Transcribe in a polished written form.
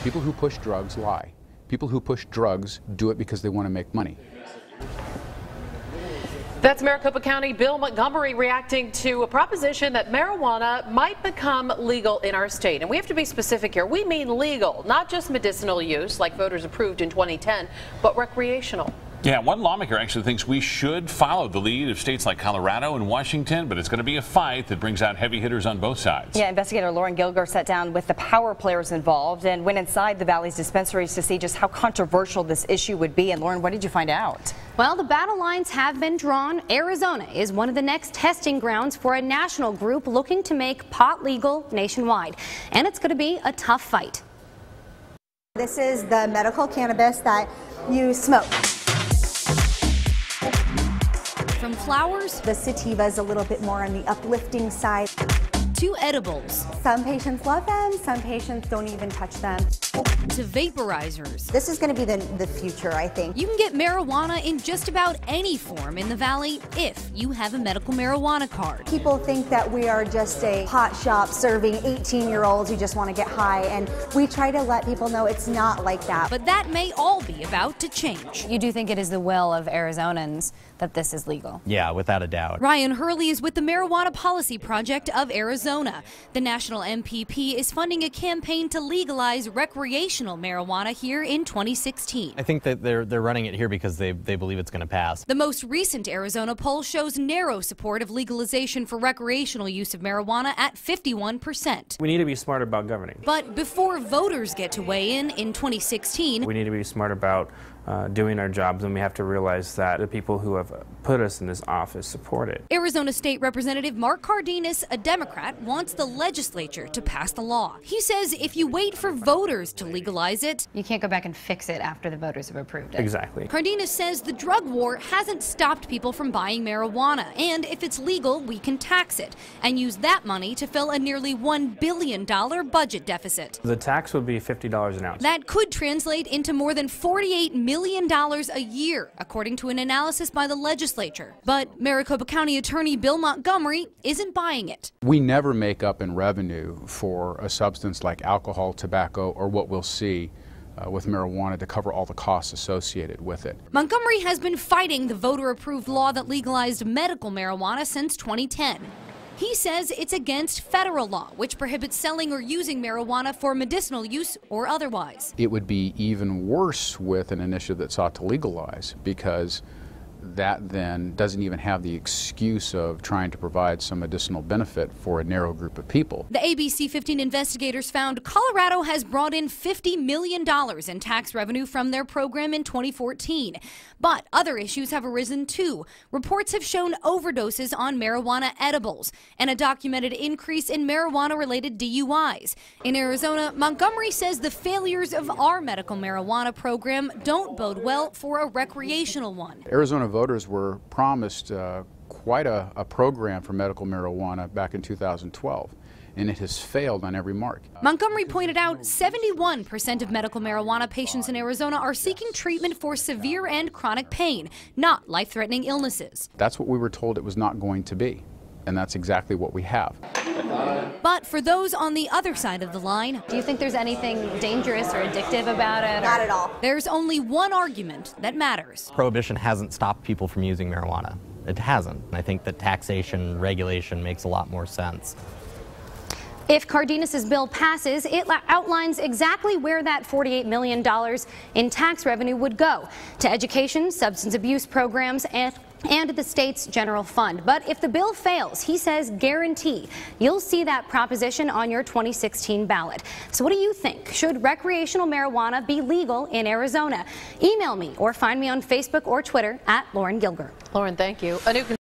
People who push drugs lie. People who push drugs do it because they want to make money. That's Maricopa County Bill Montgomery reacting to a proposition that marijuana might become legal in our state. And we have to be specific here. We mean legal, not just medicinal use like voters approved in 2010, but recreational. Yeah, one lawmaker actually thinks we should follow the lead of states like Colorado and Washington, but it's going to be a fight that brings out heavy hitters on both sides. Yeah, investigator Lauren Gilger sat down with the power players involved and went inside the Valley's dispensaries to see just how controversial this issue would be. And Lauren, what did you find out? Well, the battle lines have been drawn. Arizona is one of the next testing grounds for a national group looking to make pot legal nationwide. And it's going to be a tough fight. This is the medical cannabis that you smoke. From flowers, the sativa is a little bit more on the uplifting side. To edibles. Some patients love them, some patients don't even touch them. To vaporizers. This is going to be the future, I think. You can get marijuana in just about any form in the Valley if you have a medical marijuana card. People think that we are just a pot shop serving 18-year-olds who just want to get high, and we try to let people know it's not like that. But that may all be about to change. You do think it is the will of Arizonans that this is legal? Yeah, without a doubt. Ryan Hurley is with the Marijuana Policy Project of Arizona. The national MPP is funding a campaign to legalize recreational marijuana here in 2016. I think that they're running it here because they believe it's going to pass. The most recent Arizona poll shows narrow support of legalization for recreational use of marijuana at 51%. We need to be smart about governing. But before voters get to weigh in 2016, we need to be smart about doing our jobs, and we have to realize that the people who have put us in this office support it. Arizona State Representative Mark Cardenas, a Democrat, wants the legislature to pass the law. He says if you wait for voters to legalize it, you can't go back and fix it after the voters have approved it. Exactly. Cardenas says the drug war hasn't stopped people from buying marijuana, and if it's legal, we can tax it and use that money to fill a nearly $1 billion budget deficit. The tax would be $50 an ounce. That could translate into more than $48 million a year, according to an analysis by the legislature. But Maricopa County Attorney Bill Montgomery isn't buying it. We never make up in revenue for a substance like alcohol, tobacco, or what we'll see with marijuana to cover all the costs associated with it. Montgomery has been fighting the voter-approved law that legalized medical marijuana since 2010. He says it's against federal law, which prohibits selling or using marijuana for medicinal use or otherwise. It would be even worse with an initiative that sought to legalize, because that then doesn't even have the excuse of trying to provide some additional benefit for a narrow group of people. The ABC 15 investigators found Colorado has brought in $50 million in tax revenue from their program in 2014. But other issues have arisen too. Reports have shown overdoses on marijuana edibles and a documented increase in marijuana-related DUIs. In Arizona, Montgomery says the failures of our medical marijuana program don't bode well for a recreational one. Arizona voters were promised quite a program for medical marijuana back in 2012, and it has failed on every mark. Montgomery pointed out 71% of medical marijuana patients in Arizona are seeking treatment for severe and chronic pain, not life-threatening illnesses. That's what we were told it was not going to be, and that's exactly what we have. But for those on the other side of the line, do you think there's anything dangerous or addictive about it? Not at all. There's only one argument that matters. Prohibition hasn't stopped people from using marijuana. It hasn't. I think that taxation, regulation makes a lot more sense. If Cardenas' bill passes, it outlines exactly where that $48 million in tax revenue would go: to education, substance abuse programs, and the state's general fund. But if the bill fails, he says guarantee you'll see that proposition on your 2016 ballot. So what do you think? Should recreational marijuana be legal in Arizona? Email me or find me on Facebook or Twitter at Lauren Gilger. Lauren, thank you.